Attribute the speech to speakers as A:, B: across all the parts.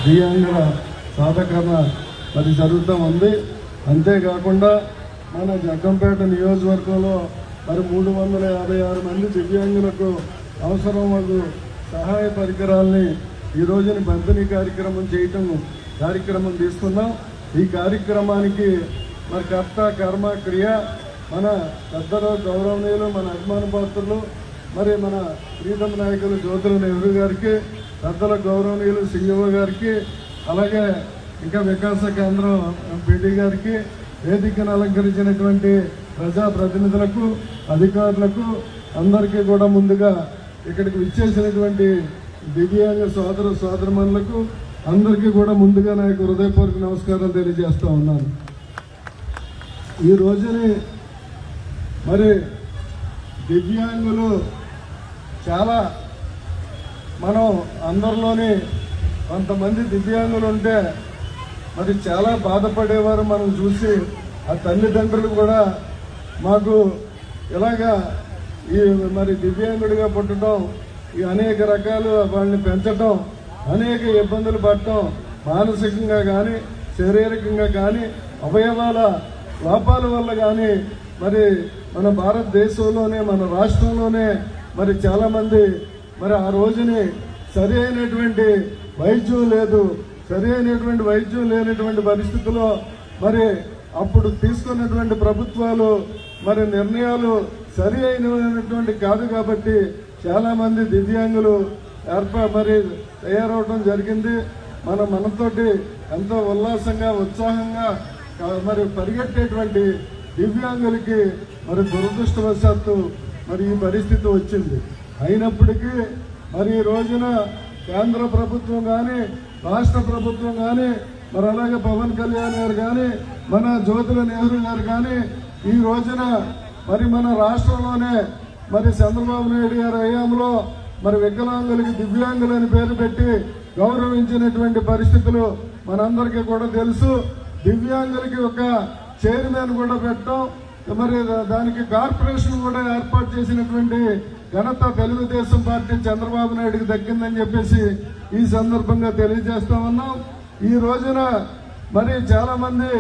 A: దివ్యాంగుల సాధకరణ మరి జరుగుతూ ఉంది. అంతేకాకుండా మన జగ్గంపేట నియోజకవర్గంలో మరి 356 మంది దివ్యాంగులకు అవసరమగు సహాయ పరికరాలని ఈ రోజున పంపిణీ కార్యక్రమం తీసుకున్నాం. ఈ కార్యక్రమానికి మరి కర్త కర్మ క్రియ మన పెద్దలు గౌరవనీయులు మన అభిమాన పాత్రులు మరి మన ప్రీతం నాయకులు జ్యోతుల నెహ్రూ గారికి, పెద్దల గౌరవనీయులు CEO గారికి, అలాగే ఇంకా వికాస కేంద్రం PD గారికి, వేదికను అలంకరించినటువంటి ప్రజాప్రతినిధులకు, అధికారులకు అందరికీ కూడా ముందుగా ఇక్కడికి విచ్చేసినటువంటి దివ్యాంగ సోదరమణులకు అందరికీ కూడా ముందుగా నా యొక్క హృదయపూర్వక నమస్కారాలు తెలియజేస్తూ ఉన్నాను. ఈ రోజుని మరి దివ్యాంగులు చాలా మనం అందరిలోని కొంతమంది దివ్యాంగులు ఉంటే మరి చాలా బాధపడేవారు మనం చూసి ఆ తల్లిదండ్రులు కూడా మాకు ఇలాగా ఈ మరి దివ్యాంగుడిగా పుట్టడం, ఈ అనేక రకాలు వాళ్ళని పెంచడం, అనేక ఇబ్బందులు పడటం, మానసికంగా కానీ శారీరకంగా కానీ అవయవాల లోపాల వల్ల కానీ మరి మన భారతదేశంలోనే మన రాష్ట్రంలోనే మరి చాలామంది మరి ఆ రోజుని సరి అయినటువంటి వైద్యం లేదు, సరి అయినటువంటి వైద్యం లేనటువంటి పరిస్థితుల్లో మరి అప్పుడు తీసుకున్నటువంటి ప్రభుత్వాలు మరి నిర్ణయాలు సరి అయినటువంటి కాదు కాబట్టి చాలామంది దివ్యాంగులు మరి తయారవడం జరిగింది. మనతోటి ఎంతో ఉల్లాసంగా ఉత్సాహంగా మరి పరిగెట్టేటువంటి దివ్యాంగులకి మరి దురదృష్టవశాత్తు మరి ఈ పరిస్థితి వచ్చింది. అయినప్పటికీ మరి ఈ రోజున కేంద్ర ప్రభుత్వం కానీ రాష్ట్ర ప్రభుత్వం కానీ మరి అలాగే పవన్ కళ్యాణ్ గారు కానీ మన జ్యోతుల నెహ్రూ గారు కానీ ఈ రోజున మరి మన రాష్ట్రంలోనే మరి చంద్రబాబు నాయుడు గారి హయాంలో మరి వికలాంగులకి దివ్యాంగులని పేరు పెట్టి గౌరవించినటువంటి పరిస్థితులు మనందరికీ కూడా తెలుసు. దివ్యాంగులకి ఒక చైర్మన్ కూడా పెట్టడం, మరి దానికి కార్పొరేషన్ కూడా ఏర్పాటు చేసినటువంటి ఘనత తెలుగుదేశం పార్టీ చంద్రబాబు నాయుడుకి దక్కిందని చెప్పేసి ఈ సందర్భంగా తెలియజేస్తా ఉన్నాం. ఈ రోజున మరి చాలా మంది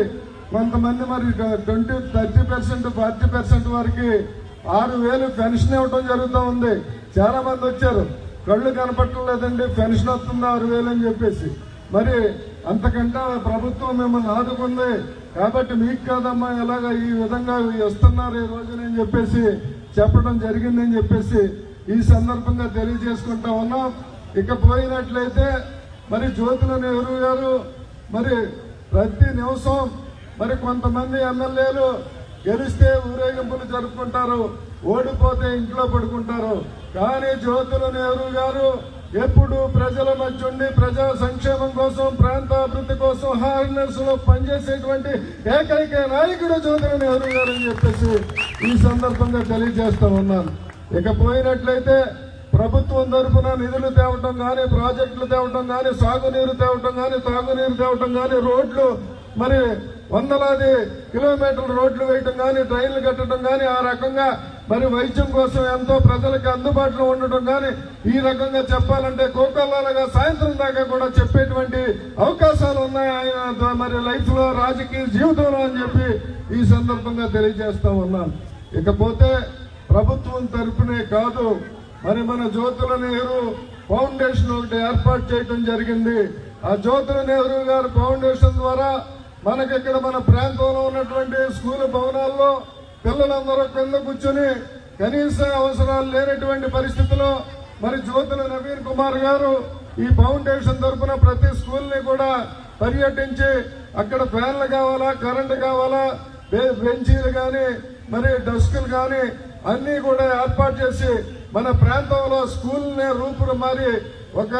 A: కొంతమంది మరి 30% 40% వరకు 6,000 పెన్షన్ ఇవ్వడం జరుగుతూ ఉంది. చాలా మంది వచ్చారు, కళ్ళు కనపట్టలేదండి, పెన్షన్ వస్తుంది 6,000 అని చెప్పేసి. మరి అంతకంటే ప్రభుత్వం మిమ్మల్ని ఆదుకుంది కాబట్టి మీకు కాదమ్మా ఎలాగ ఈ విధంగా వస్తున్నారు ఈ రోజునని చెప్పేసి చెప్పడం జరిగిందని చెప్పేసి ఈ సందర్భంగా తెలియజేసుకుంటా ఉన్నాం. ఇక పోయినట్లయితే మరి జ్యోతుల నెహ్రూ గారు మరి ప్రతి నిమిషం మరి కొంతమంది ఎమ్మెల్యేలు గెలిస్తే ఊరేగింపులు జరుపుకుంటారు, ఓడిపోతే ఇంట్లో పడుకుంటారు. కానీ జ్యోతుల నెహ్రూ గారు ఎప్పుడు ప్రజల మధ్య ఉండి ప్రజా సంక్షేమం కోసం, ప్రాంతాభివృద్ధి కోసం హార్నెస్ లో పనిచేసేటువంటి ఏకైక నాయకుడు జ్యోతుల నెహ్రూ గారు అని చెప్పేసి ఈ సందర్భంగా తెలియజేస్తా ఉన్నాను. ఇక పోయినట్లయితే ప్రభుత్వం తరఫున నిధులు తేవటం కానీ, ప్రాజెక్టులు తేవటం కానీ, సాగునీరు తేవటం కానీ, తాగునీరు తేవటం కానీ, రోడ్లు మరి వందలాది కిలోమీటర్ల రోడ్లు వేయటం కానీ, ట్రైన్లు కట్టడం కానీ, ఆ రకంగా మరి వైద్యం కోసం ఎంతో ప్రజలకు అందుబాటులో ఉండటం కానీ, ఈ రకంగా చెప్పాలంటే కోకొల్లాలుగా సాయంత్రం దాకా కూడా చెప్పేటువంటి అవకాశాలు ఉన్నాయి ఆయన మరి లైఫ్ లో, రాజకీయ జీవితంలో అని చెప్పి ఈ సందర్భంగా తెలియజేస్తా ఉన్నాను. ఇకపోతే ప్రభుత్వం తరఫునే కాదు మరి మన జ్యోతుల నెహ్రూ ఫౌండేషన్ ఒకటి ఏర్పాటు చేయడం జరిగింది. ఆ జ్యోతుల నెహ్రూ గారి ఫౌండేషన్ ద్వారా మనకి ఇక్కడ మన ప్రాంతంలో ఉన్నటువంటి స్కూల్ భవనాల్లో పిల్లలందరూ కింద కూర్చొని కనీస అవసరాలు లేనటువంటి పరిస్థితిలో మరి జ్యోతుల నవీన్ కుమార్ గారు ఈ ఫౌండేషన్ తరఫున ప్రతి స్కూల్ ని కూడా పర్యటించి అక్కడ ఫ్యాన్లు కావాలా, కరెంటు కావాలా, బెంచీలు కానీ మరి డెస్కులు కానీ అన్ని కూడా ఏర్పాటు చేసి మన ప్రాంతంలో స్కూల్ నే మరి ఒక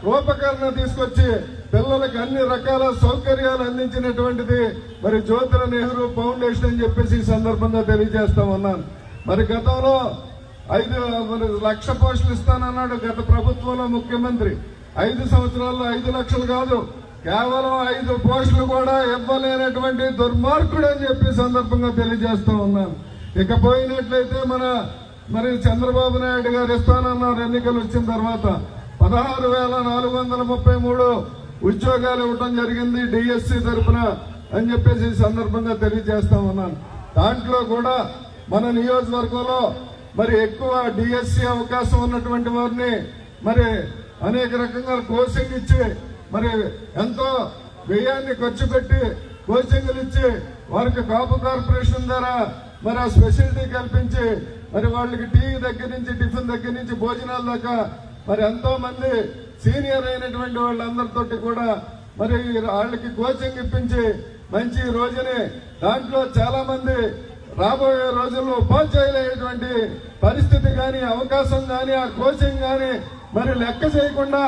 A: రూపకరణ తీసుకొచ్చి పిల్లలకు అన్ని రకాల సౌకర్యాలు అందించినటువంటిది మరి జ్యోతుల నెహ్రూ ఫౌండేషన్ అని చెప్పేసి ఈ సందర్భంగా తెలియజేస్తా ఉన్నాను. మరి గతంలో 5 లక్ష పోస్టులు ఇస్తానన్నాడు గత ప్రభుత్వంలో ముఖ్యమంత్రి. 5 సంవత్సరాల్లో 5 లక్షలు కాదు, కేవలం 5 పోస్టులు కూడా ఇవ్వలేనటువంటి దుర్మార్గుడు అని చెప్పి సందర్భంగా తెలియజేస్తా ఉన్నాను. ఇక పోయినట్లయితే మరి చంద్రబాబు నాయుడు గారు ఇస్తానన్నారు ఎన్నికలు వచ్చిన తర్వాత 16,433 ఉద్యోగాలు ఇవ్వడం జరిగింది డిఎస్సి తరఫున అని చెప్పేసి ఈ సందర్భంగా తెలియజేస్తా ఉన్నాను. దాంట్లో కూడా మన నియోజకవర్గంలో మరి ఎక్కువ డిఎస్సి అవకాశం ఉన్నటువంటి వారిని మరి అనేక రకంగా కోచింగ్ ఇచ్చి మరి ఎంతో వ్యయాన్ని ఖర్చు పెట్టి కోచింగ్లు ఇచ్చి వారికి కాపు కార్పొరేషన్ ద్వారా మరి ఆ స్పెషాలిటీ కల్పించి మరి వాళ్ళకి టీ దగ్గర నుంచి టిఫిన్ దగ్గర నుంచి భోజనాల దాకా మరి ఎంతో మంది సీనియర్ అయినటువంటి వాళ్ళందరితోటి కూడా మరి వాళ్ళకి కోచింగ్ ఇప్పించి మంచి రోజుని దాంట్లో చాలా మంది రాబోయే రోజుల్లో ఉపాధ్యాయులు అయ్యేటువంటి పరిస్థితి కానీ అవకాశం కానీ ఆ కోచింగ్ కానీ మరి లెక్క చేయకుండా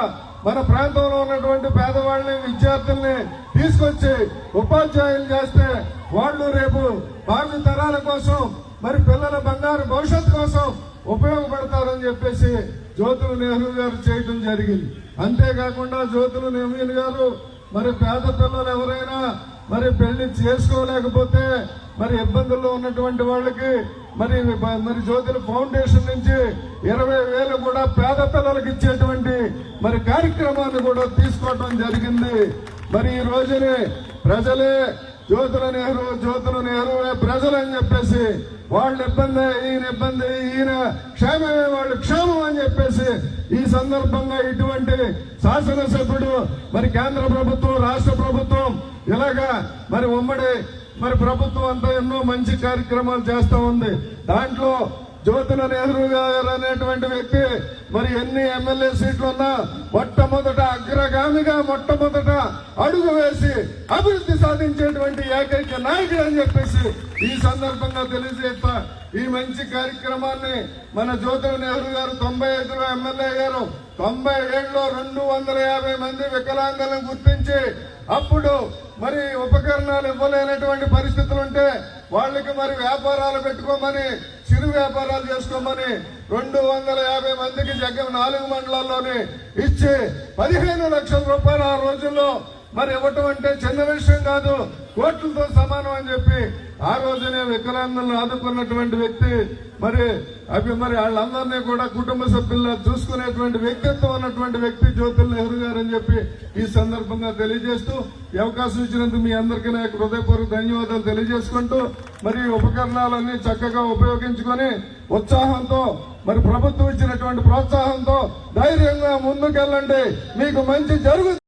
A: మన ప్రాంతంలో ఉన్నటువంటి పేదవాళ్ళని విద్యార్థుల్ని తీసుకొచ్చి ఉపాధ్యాయులు చేస్తే వాళ్ళు రేపు భావి తరాల కోసం మరి పిల్లల బంగారు భవిష్యత్తు కోసం ఉపయోగపడతారని చెప్పేసి జ్యోతుల నెహ్రూ గారు చేయడం జరిగింది. అంతేకాకుండా జ్యోతుల నెహ్రూ గారు మరి పేద పిల్లలు ఎవరైనా మరి పెళ్లి చేసుకోలేకపోతే మరి ఇబ్బందుల్లో ఉన్నటువంటి వాళ్ళకి మరి మరి జ్యోతుల ఫౌండేషన్ నుంచి 20,000 కూడా పేద పిల్లలకు ఇచ్చేటువంటి మరి కార్యక్రమాన్ని కూడా తీసుకోవడం జరిగింది. మరి ఈ రోజుని ప్రజలే జ్యోతుల నెహ్రూ ప్రజలు అని చెప్పేసి వాళ్ళ ఇబ్బంది ఈయన క్షేమమే వాళ్ళు క్షేమం అని చెప్పేసి ఈ సందర్భంగా ఇటువంటి శాసనసభ్యుడు మరి కేంద్ర ప్రభుత్వం రాష్ట్ర ప్రభుత్వం ఇలాగా మరి ఉమ్మడి మరి ప్రభుత్వం అంతా ఎన్నో మంచి కార్యక్రమాలు చేస్తా ఉంది. దాంట్లో జ్యోతుల నెహ్రూ గారు అనేటువంటి వ్యక్తి మరి ఎన్ని ఎమ్మెల్యే సీట్లు ఉన్నా మొట్టమొదట అగ్రగామిగా మొట్టమొదట అడుగు వేసి అభివృద్ధి సాధించేటువంటి ఏకైక నాయకుడు అని చెప్పేసి ఈ సందర్భంగా తెలియజేస్తా. ఈ మంచి కార్యక్రమాన్ని మన జ్యోతుల నెహ్రూ గారు 95లో ఎమ్మెల్యే అయ్యారు. 97లో 250 మంది వికలాంగులను గుర్తించి అప్పుడు మరి ఉపకరణాలు ఇవ్వలేనటువంటి పరిస్థితులు ఉంటే వాళ్ళకి మరి వ్యాపారాలు పెట్టుకోమని చిరు వ్యాపారాలు చేసుకోమని 250 మందికి 4 మండలాల్లోనే ఇచ్చి 15 లక్షల రూపాయలు ఆ రోజుల్లో మరి ఇవ్వటం అంటే చిన్న విషయం కాదు, కోట్లతో సమానం అని చెప్పి ఆ రోజునే వికలాంగులను ఆదుకున్నటువంటి వ్యక్తి మరి వాళ్ళందరినీ కూడా కుటుంబ సభ్యుల్లో చూసుకునేటువంటి వ్యక్తిత్వం ఉన్నటువంటి వ్యక్తి జ్యోతుల నెహ్రూ గారు అని చెప్పి ఈ సందర్భంగా తెలియజేస్తూ ఈ అవకాశం ఇచ్చినందుకు మీ అందరికీ నా హృదయపూర్వక ధన్యవాదాలు తెలియజేసుకుంటూ మరి ఉపకరణాలన్నీ చక్కగా ఉపయోగించుకొని ఉత్సాహంతో మరి ప్రభుత్వం ఇచ్చినటువంటి ప్రోత్సాహంతో ధైర్యంగా ముందుకెళ్ళండి, మీకు మంచి జరుగుతుంది.